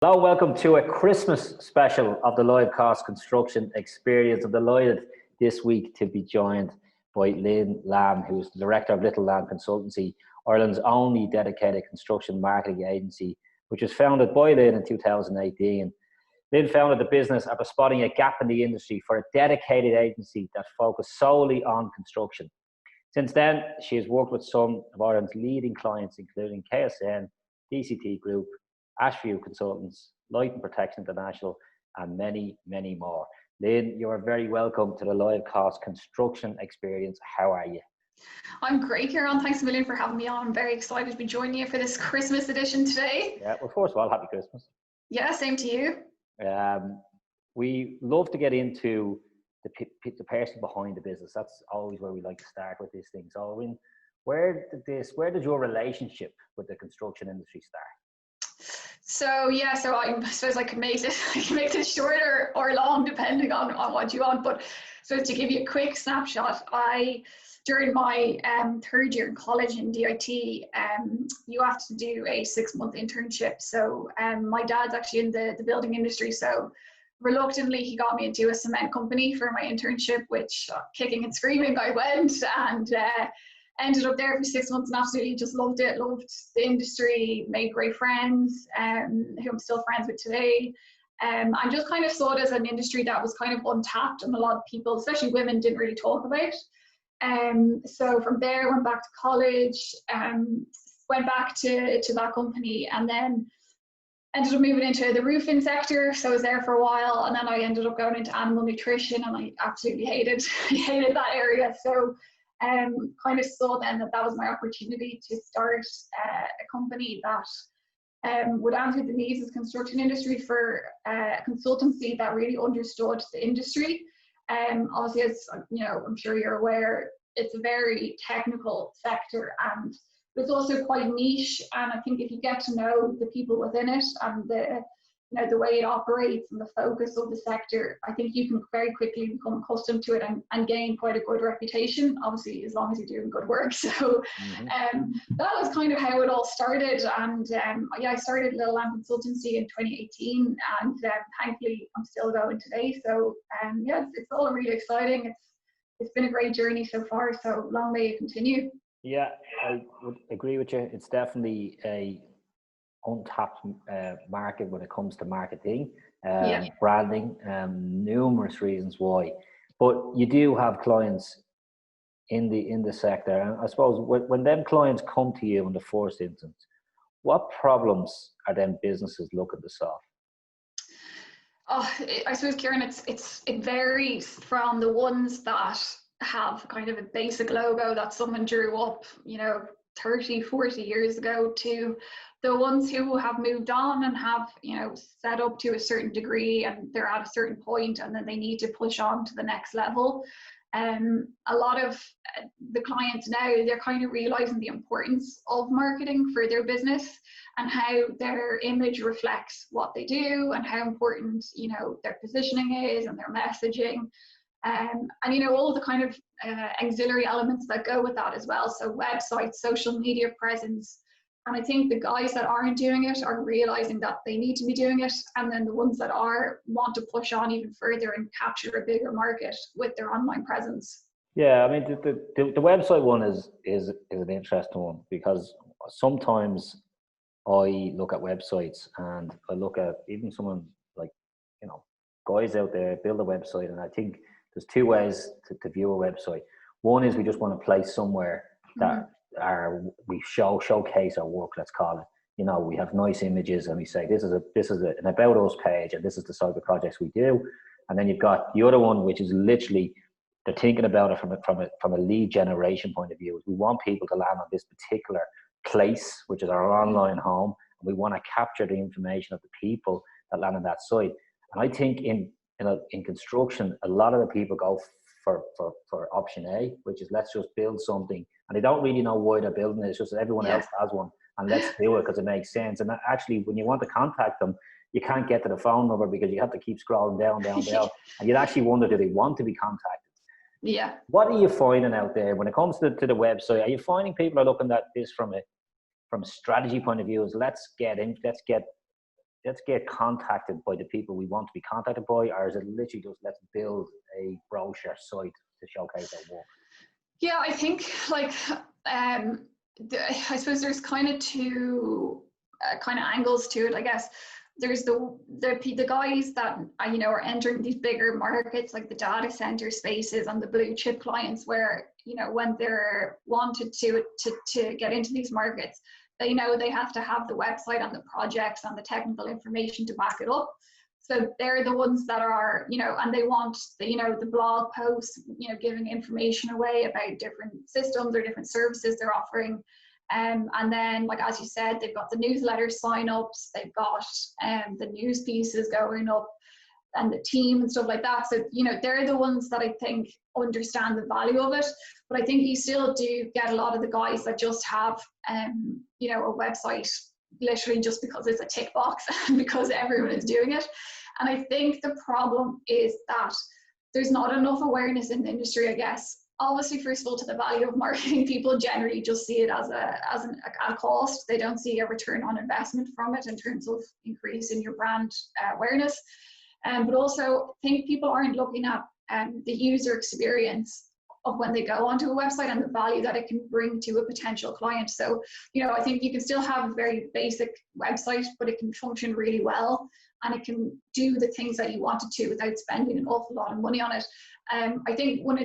Hello, welcome to a Christmas special of the Live Cost Construction Experience. I'm delighted this week to be joined by Lynn Lambe, who is the Director of Lynn Lambe Consultancy, Ireland's only dedicated construction marketing agency, which was founded by Lynn in 2018. Lynn founded the business after spotting a gap in the industry for a dedicated agency that focused solely on construction. Since then, she has worked with some of Ireland's leading clients, including KSN, DCT Group, Ashview Consultants, Light and Protection International, and many, many more. Lynn, you are very welcome to the Live Cost Construction Experience. How are you? I'm great, Kieran. Thanks a million for having me on. I'm very excited to be joining you for this Christmas edition today. Yeah, well, first of all, happy Christmas. Yeah, same to you. We love to get into the person behind the business. That's always where we like to start with this thing. So, where did your relationship with the construction industry start? So I suppose I can make it short or long depending on what you want. But so to give you a quick snapshot, during my third year in college in DIT, you have to do a 6-month internship. So my dad's actually in the building industry, so reluctantly he got me into a cement company for my internship, which kicking and screaming I went, and ended up there for 6 months and absolutely just loved it, loved the industry, made great friends, who I'm still friends with today. And just kind of saw it as an industry that was kind of untapped, and a lot of people, especially women, didn't really talk about. So from there, I went back to college, went back to that company, and then ended up moving into the roofing sector. So I was there for a while, and then I ended up going into animal nutrition, and I absolutely hated that area. So kind of saw then that was my opportunity to start a company that would answer the needs of the construction industry for a consultancy that really understood the industry. Obviously, as you know, I'm sure you're aware, it's a very technical sector, and it's also quite niche. And I think if you get to know the people within it and the way it operates and the focus of the sector, I think you can very quickly become accustomed to it and gain quite a good reputation, obviously, as long as you're doing good work. So that was kind of how it all started. And I started Lynn Lambe Consultancy in 2018, and thankfully I'm still going today. So it's all really exciting. It's been a great journey so far, so long may it continue. Yeah, I would agree with you. It's definitely a untapped market when it comes to marketing, branding, numerous reasons why. But you do have clients in the sector, and I suppose when them clients come to you in the first instance, what problems are them businesses looking to solve? I suppose, Kieran, it varies from the ones that have kind of a basic logo that someone drew up, 30, 40 years ago, to the ones who have moved on and have, set up to a certain degree, and they're at a certain point, and then they need to push on to the next level. A lot of the clients now, they're kind of realizing the importance of marketing for their business and how their image reflects what they do, and how important, their positioning is and their messaging. And all of the kind of auxiliary elements that go with that as well. So websites, social media presence. And I think the guys that aren't doing it are realizing that they need to be doing it. And then the ones that are want to push on even further and capture a bigger market with their online presence. Yeah, I mean, the website one is an interesting one, because sometimes I look at websites and I look at even someone like, guys out there build a website, and I think there's two ways to view a website. One is we just want to place somewhere that we showcase our work, let's call it. We have nice images, and we say this is an about us page, and this is the type of projects we do. And then you've got the other one, which is literally they're thinking about it from a lead generation point of view. We want people to land on this particular place, which is our online home, and we want to capture the information of the people that land on that site. And I think in construction, a lot of the people go for option A, which is let's just build something, and they don't really know why they're building it. It's just that everyone else has one, and let's do it because it makes sense. And actually, when you want to contact them, you can't get to the phone number because you have to keep scrolling down, and you'd actually wonder, do they want to be contacted? Yeah. What are you finding out there when it comes to the website? Are you finding people are looking at this from a strategy point of view? Is let's get let's get contacted by the people we want to be contacted by, or is it literally just let's build a brochure site to showcase our work? Yeah, I think like I suppose there's kind of two kind of angles to it. I guess there's the guys that are entering these bigger markets like the data center spaces and the blue chip clients, where when they're wanted to get into these markets, they know they have to have the website and the projects and the technical information to back it up. So they're the ones that are, and they want the blog posts, giving information away about different systems or different services they're offering. And then, like, as you said, they've got the newsletter sign-ups, they've got the news pieces going up, and the team and stuff like that. So, they're the ones that I think understand the value of it. But I think you still do get a lot of the guys that just have, a website literally just because it's a tick box and because everyone is doing it. And I think the problem is that there's not enough awareness in the industry, I guess. Obviously, first of all, to the value of marketing, people generally just see it as a cost. They don't see a return on investment from it in terms of increasing your brand awareness. But also, I think people aren't looking at the user experience of when they go onto a website and the value that it can bring to a potential client. So, I think you can still have a very basic website, but it can function really well and it can do the things that you want it to without spending an awful lot of money on it. I think when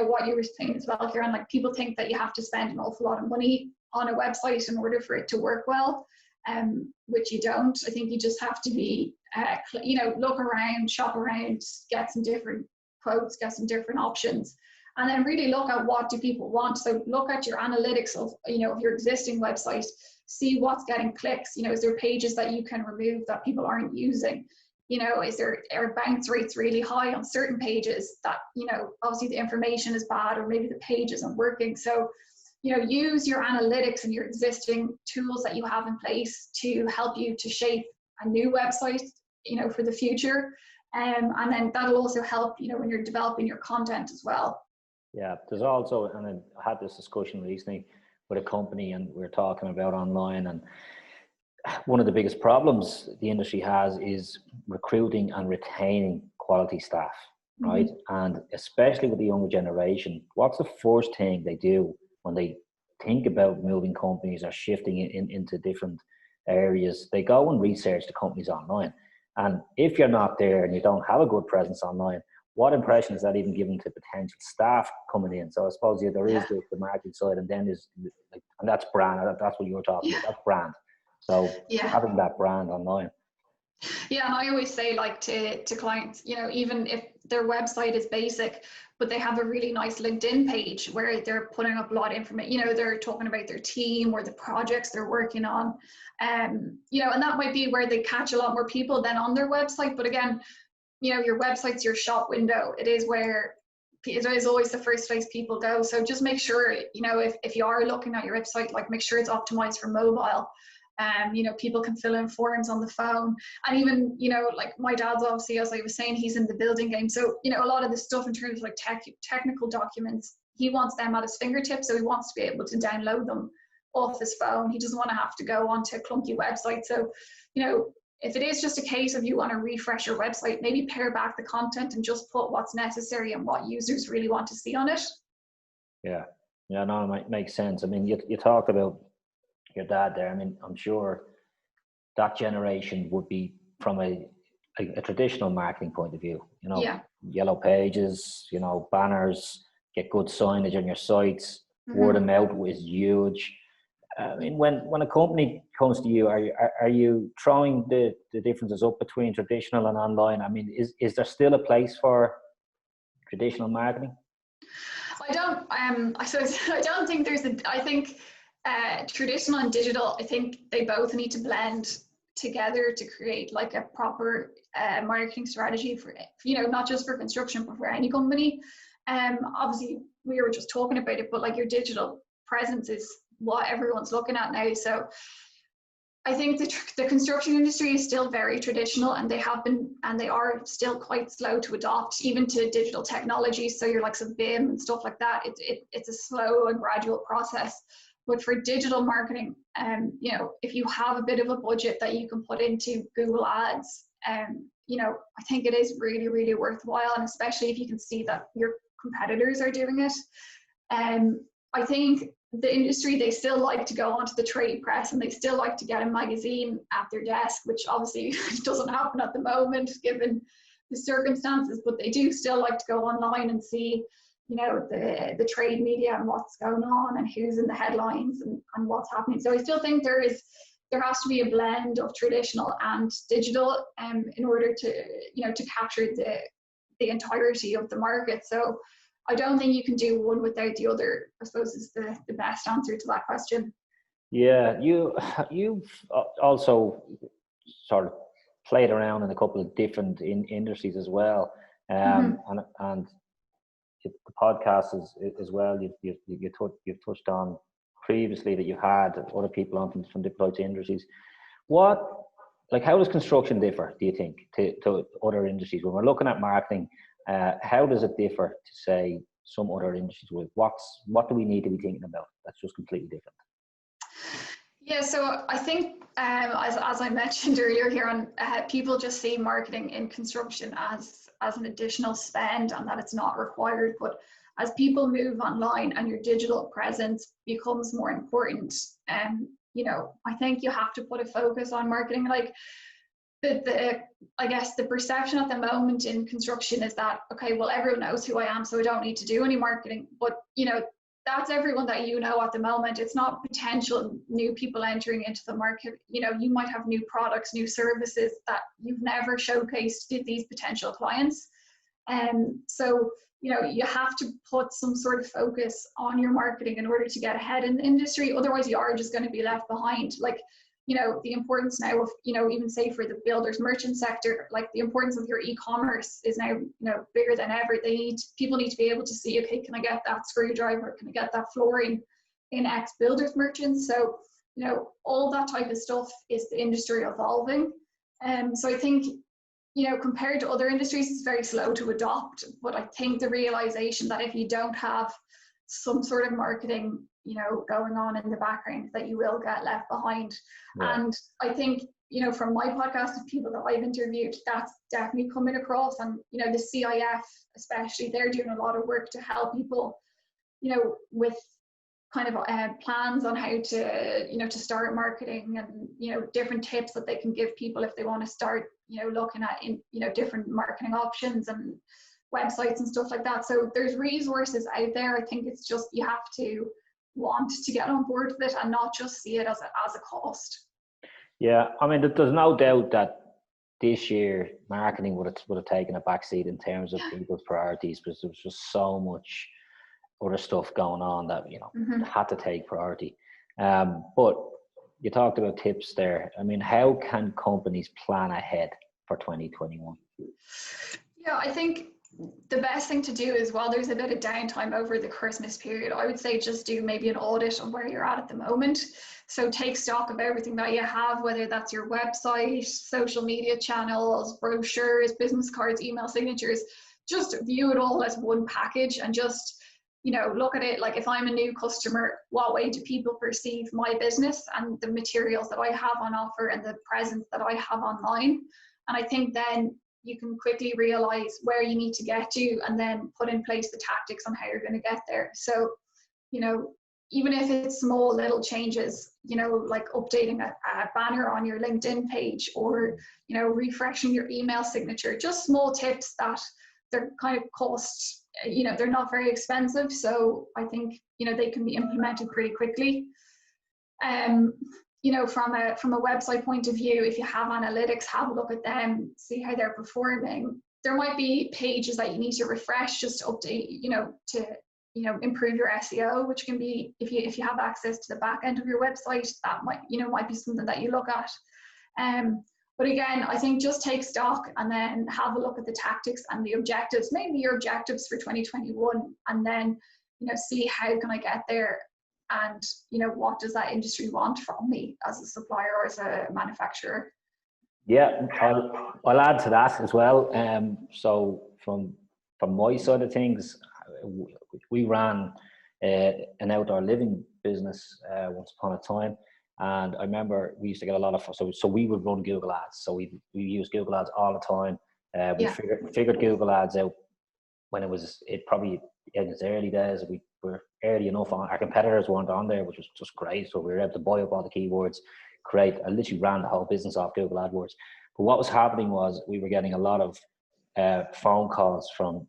what you were saying as well, Kieran, like people think that you have to spend an awful lot of money on a website in order for it to work well, which you don't. I think you just have to be, look around, shop around, get some different quotes, get some different options, and then really look at what do people want. So look at your analytics of, of your existing website, see what's getting clicks. Is there pages that you can remove that people aren't using? Are bounce rates really high on certain pages that, obviously the information is bad or maybe the page isn't working. So, use your analytics and your existing tools that you have in place to help you to shape a new website, for the future. And then that'll also help, when you're developing your content as well. Yeah, there's also, and I had this discussion recently with a company and we're talking about online, and one of the biggest problems the industry has is recruiting and retaining quality staff, right? Mm-hmm. And especially with the younger generation, what's the first thing they do when they think about moving companies or shifting into different areas? They go and research the companies online. And if you're not there and you don't have a good presence online, what impression is that even given to potential staff coming in? So I suppose there is the marketing side, and then there's and that's brand. That's what you were talking about. That's brand. So having that brand online. Yeah, and I always say, like, to clients, even if their website is basic, but they have a really nice LinkedIn page where they're putting up a lot of information, they're talking about their team or the projects they're working on, and that might be where they catch a lot more people than on their website. But again, your website's your shop window. It is always the first place people go. So just make sure, if you are looking at your website, like, make sure it's optimized for mobile. People can fill in forms on the phone, and even, like my dad's obviously, as I was saying, he's in the building game. So, a lot of the stuff in terms of like technical documents, he wants them at his fingertips. So he wants to be able to download them off his phone. He doesn't want to have to go onto a clunky website. So, if it is just a case of you want to refresh your website, maybe pare back the content and just put what's necessary and what users really want to see on it. Yeah, no, it makes sense. I mean, you talked about your dad there. I mean, I'm sure that generation would be from a traditional marketing point of view, yellow pages, banners, get good signage on your sites. Mm-hmm. Word of mouth is huge. I mean, when a company comes to you, are you throwing the differences up between traditional and online? I mean, is there still a place for traditional marketing? I don't think I think traditional and digital, I think they both need to blend together to create like a proper marketing strategy for, not just for construction, but for any company. Obviously, we were just talking about it, but like your digital presence is what everyone's looking at now. So I think the construction industry is still very traditional, and they are still quite slow to adopt even to digital technology. So your likes of BIM and stuff like that, it's a slow and gradual process. But for digital marketing, you know, if you have a bit of a budget that you can put into Google Ads, you know, I think it is really, really worthwhile, and especially if you can see that your competitors are doing it. I think the industry, they still like to go onto the trade press, and they still like to get a magazine at their desk, which obviously doesn't happen at the moment given the circumstances, but they do still like to go online and see, you know, the trade media and what's going on and who's in the headlines and what's happening. So I still think there has to be a blend of traditional and digital in order to, you know, to capture the entirety of the market. So I don't think you can do one without the other, I suppose, is the best answer to that question. Yeah, you've also sort of played around in a couple of different industries as well, and the podcast as well. You've touched on previously that you had other people on from deployed to industries. How does construction differ, do you think, to other industries? When we're looking at marketing, how does it differ to, say, some other industries? What do we need to be thinking about that's just completely different? Yeah, so I think as I mentioned earlier here on, people just see marketing in construction as an additional spend and that it's not required. But as people move online and your digital presence becomes more important, you know, I think you have to put a focus on marketing. Like I guess the perception at the moment in construction is that, okay, well, everyone knows who I am, so I don't need to do any marketing. But, you know, that's everyone that you know at the moment. It's not potential new people entering into the market. You know, you might have new products, new services that you've never showcased to these potential clients. So, you know, you have to put some sort of focus on your marketing in order to get ahead in the industry. Otherwise, you are just going to be left behind. Like, you know, the importance now of, you know, even say for the builders merchant sector, like the importance of your e-commerce is now, you know, bigger than ever. People need to be able to see, okay, can I get that screwdriver? Can I get that flooring in X builders merchants? So, you know, all that type of stuff is the industry evolving. So I think, you know, compared to other industries, it's very slow to adopt. But I think the realization that if you don't have some sort of marketing, you know, going on in the background, that you will get left behind. Yeah. And I think, you know, from my podcast of people that I've interviewed, that's definitely coming across. And, you know, the CIF especially, they're doing a lot of work to help people, you know, with kind of plans on how to, you know, to start marketing and, you know, different tips that they can give people if they want to start, you know, looking at, you know, different marketing options and websites and stuff like that. So there's resources out there. I think it's just, you have to want to get on board with it and not just see it as a cost. Yeah, I mean, there's no doubt that this year marketing would have taken a backseat in terms of people's priorities, because there was just so much other stuff going on that, you know, had to take priority. But you talked about tips there. I mean, how can companies plan ahead for 2021? Yeah, I think the best thing to do is, while there's a bit of downtime over the Christmas period, I would say just do maybe an audit on where you're at the moment. So take stock of everything that you have, whether that's your website, social media channels, brochures, business cards, email signatures. Just view it all as one package and just, you know, look at it like, if I'm a new customer, what way do people perceive my business and the materials that I have on offer and the presence that I have online? And I think then you can quickly realize where you need to get to and then put in place the tactics on how you're going to get there. So, you know, even if it's small little changes, you know, like updating a banner on your LinkedIn page, or, you know, refreshing your email signature, just small tips that they're kind of cost, you know, they're not very expensive. So I think, you know, they can be implemented pretty quickly. You know, from a website point of view, if you have analytics, have a look at them, see how they're performing. There might be pages that you need to refresh just to update, you know, to, you know, improve your SEO, which can be, if you have access to the back end of your website, that might, you know, might be something that you look at. But again, I think just take stock and then have a look at the tactics and the objectives, maybe your objectives for 2021, and then, you know, see how can I get there. And, you know, what does that industry want from me as a supplier or as a manufacturer? Yeah, I'll add to that as well. So from my side of things, we ran an outdoor living business once upon a time. And I remember we used to get a lot of, so we would run Google ads. So we use Google ads all the time. We figured Google ads out when it probably in its early days. We were early enough on, our competitors weren't on there, which was just great. So we were able to buy up all the keywords, I literally ran the whole business off Google AdWords. But what was happening was we were getting a lot of phone calls from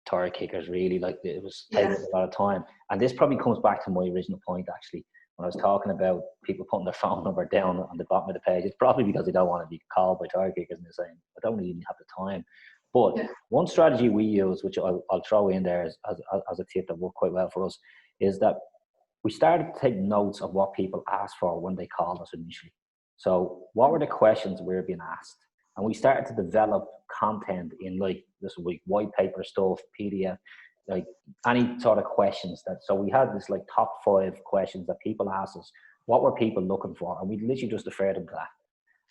tire kickers, really, like it was taking a lot of time. And this probably comes back to my original point, actually, when I was talking about people putting their phone number down on the bottom of the page. It's probably because they don't want to be called by tire kickers and they're saying, I don't even have the time. But one strategy we use, which I'll throw in there as a tip that worked quite well for us, is that we started to take notes of what people asked for when they called us initially. So what were the questions we were being asked? And we started to develop content in like this week, white paper stuff, PDF, like any sort of questions so we had this like top 5 questions that people asked us. What were people looking for? And we literally just deferred them to that.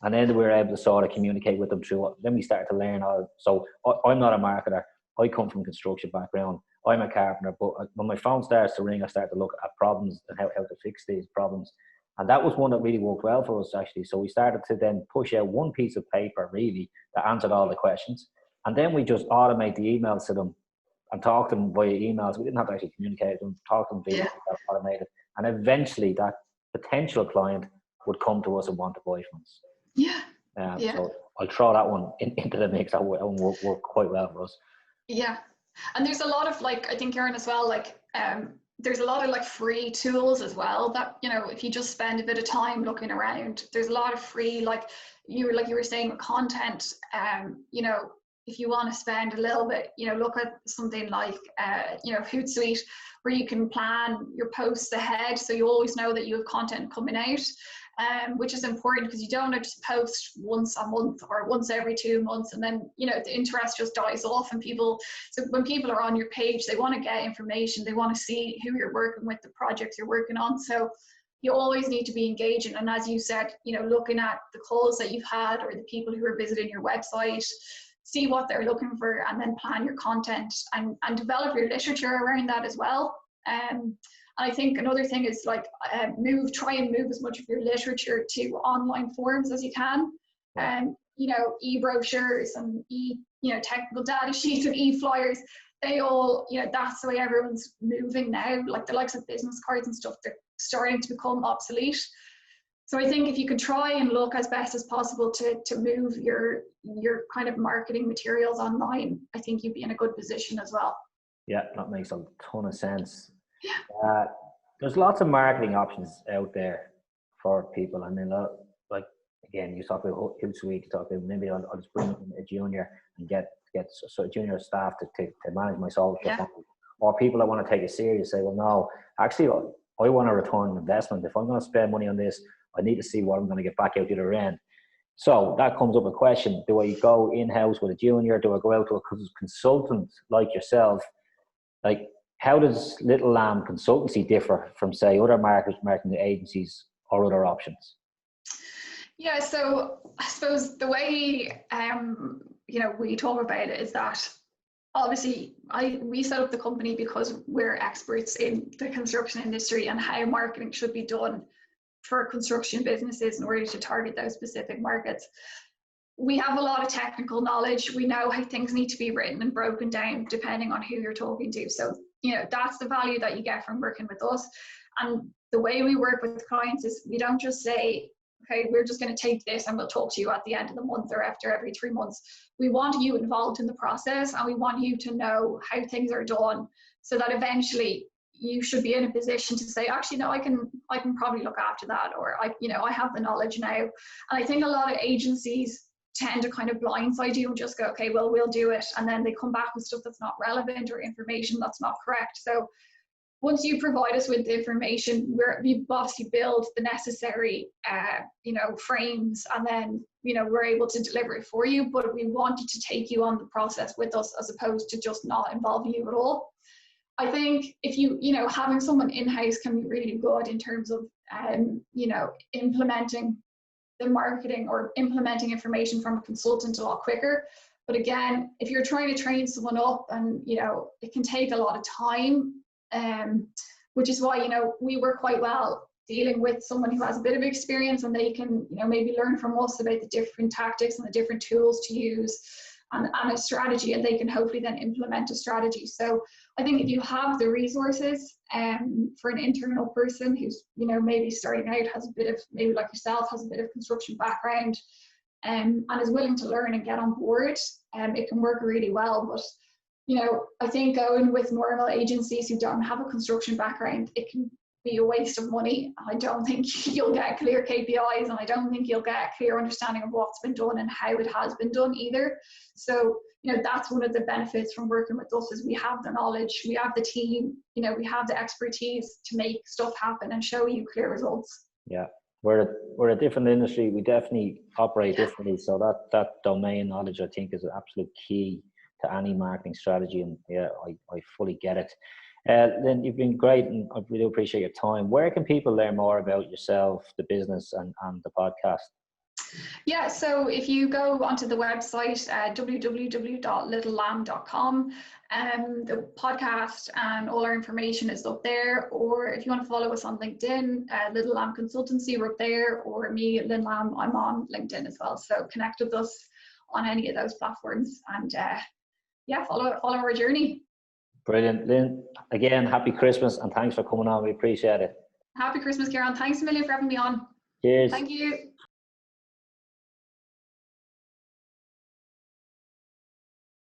And then we were able to sort of communicate with them through it. Then we started to learn how. So I'm not a marketer. I come from a construction background. I'm a carpenter, but when my phone starts to ring, I start to look at problems and how to fix these problems. And that was one that really worked well for us, actually. So we started to then push out one piece of paper, really, that answered all the questions. And then we just automate the emails to them and talk to them via emails. We didn't have to actually communicate with them, talk to them via automated. And eventually that potential client would come to us and want to buy from us. So I'll throw that one into the mix. That one worked quite well for us. Yeah. And there's a lot of, like, I think, Aaron, as well, like, there's a lot of like free tools as well that, you know, if you just spend a bit of time looking around, there's a lot of free, like you were saying, with content. You know, if you want to spend a little bit, you know, look at something like, you know, Hootsuite, where you can plan your posts ahead, so you always know that you have content coming out. Which is important, because you don't want to just post once a month or once every 2 months, and then, you know, the interest just dies off. And so when people are on your page, they want to get information, they want to see who you're working with, the projects you're working on. So you always need to be engaging. And as you said, you know, looking at the calls that you've had or the people who are visiting your website, see what they're looking for, and then plan your content and develop your literature around that as well. I think another thing is, like, try and move as much of your literature to online forums as you can. You know, e-brochures and you know, technical data sheets and e-flyers, they all, you know, that's the way everyone's moving now. Like the likes of business cards and stuff, they're starting to become obsolete. So I think if you could try and look as best as possible to move your kind of marketing materials online, I think you'd be in a good position as well. Yeah, that makes a ton of sense. There's lots of marketing options out there for people. I mean, like, again, you talk about Hootsuite, you talk about, maybe I'll just bring a junior and get so junior staff to manage my social. Or people that want to take it serious say, well, no, actually, I want a return on investment. If I'm going to spend money on this, I need to see what I'm going to get back out the other end. So that comes up a question: do I go in-house with a junior? Do I go out to a consultant like yourself? Like, how does Lynn Lambe Consultancy differ from, say, other marketing agencies or other options? Yeah, so I suppose the way you know, we talk about it is that obviously we set up the company because we're experts in the construction industry and how marketing should be done for construction businesses in order to target those specific markets. We have a lot of technical knowledge. We know how things need to be written and broken down depending on who you're talking to. So, you know, that's the value that you get from working with us. And the way we work with clients is we don't just say, okay, we're just going to take this and we'll talk to you at the end of the month or after every 3 months. We want you involved in the process, and we want you to know how things are done, so that eventually you should be in a position to say, actually, no, I can probably look after that, or I have the knowledge now. And I think a lot of agencies tend to kind of blindside you and just go, okay, well, we'll do it. And then they come back with stuff that's not relevant or information that's not correct. So once you provide us with the information, we obviously build the necessary, frames, and then, we're able to deliver it for you. But we wanted to take you on the process with us, as opposed to just not involving you at all. I think if having someone in-house can be really good in terms of, implementing the marketing or implementing information from a consultant a lot quicker. But again, if you're trying to train someone up, and, it can take a lot of time, which is why, you know, we work quite well dealing with someone who has a bit of experience, and they can, you know, maybe learn from us about the different tactics and the different tools to use, and a strategy, and they can hopefully then implement a strategy. So I think if you have the resources for an internal person who's, you know, maybe starting out, has a bit of, maybe like yourself, has a bit of construction background, and is willing to learn and get on board, it can work really well. But, you know, I think going with normal agencies who don't have a construction background, it can be a waste of money. I don't think you'll get clear KPIs, and I don't think you'll get a clear understanding of what's been done and how it has been done either. So, you know, that's one of the benefits from working with us, is we have the knowledge, we have the team, you know, we have the expertise to make stuff happen and show you clear results. Yeah, we're a different industry. We definitely operate differently. So that domain knowledge, I think, is an absolute key to any marketing strategy. And yeah, I fully get it. Lynn, you've been great, and I really appreciate your time. Where can people learn more about yourself, the business, and the podcast? Yeah, so if you go onto the website, www.littlelambe.com, the podcast and all our information is up there. Or if you want to follow us on LinkedIn, Lynn Lambe Consultancy, we're up there. Or me, Lynn Lambe, I'm on LinkedIn as well. So connect with us on any of those platforms, and yeah, follow our journey. Brilliant. Lynn, again, happy Christmas, and thanks for coming on. We appreciate it. Happy Christmas, Kieran. Thanks a million for having me on. Cheers. Thank you.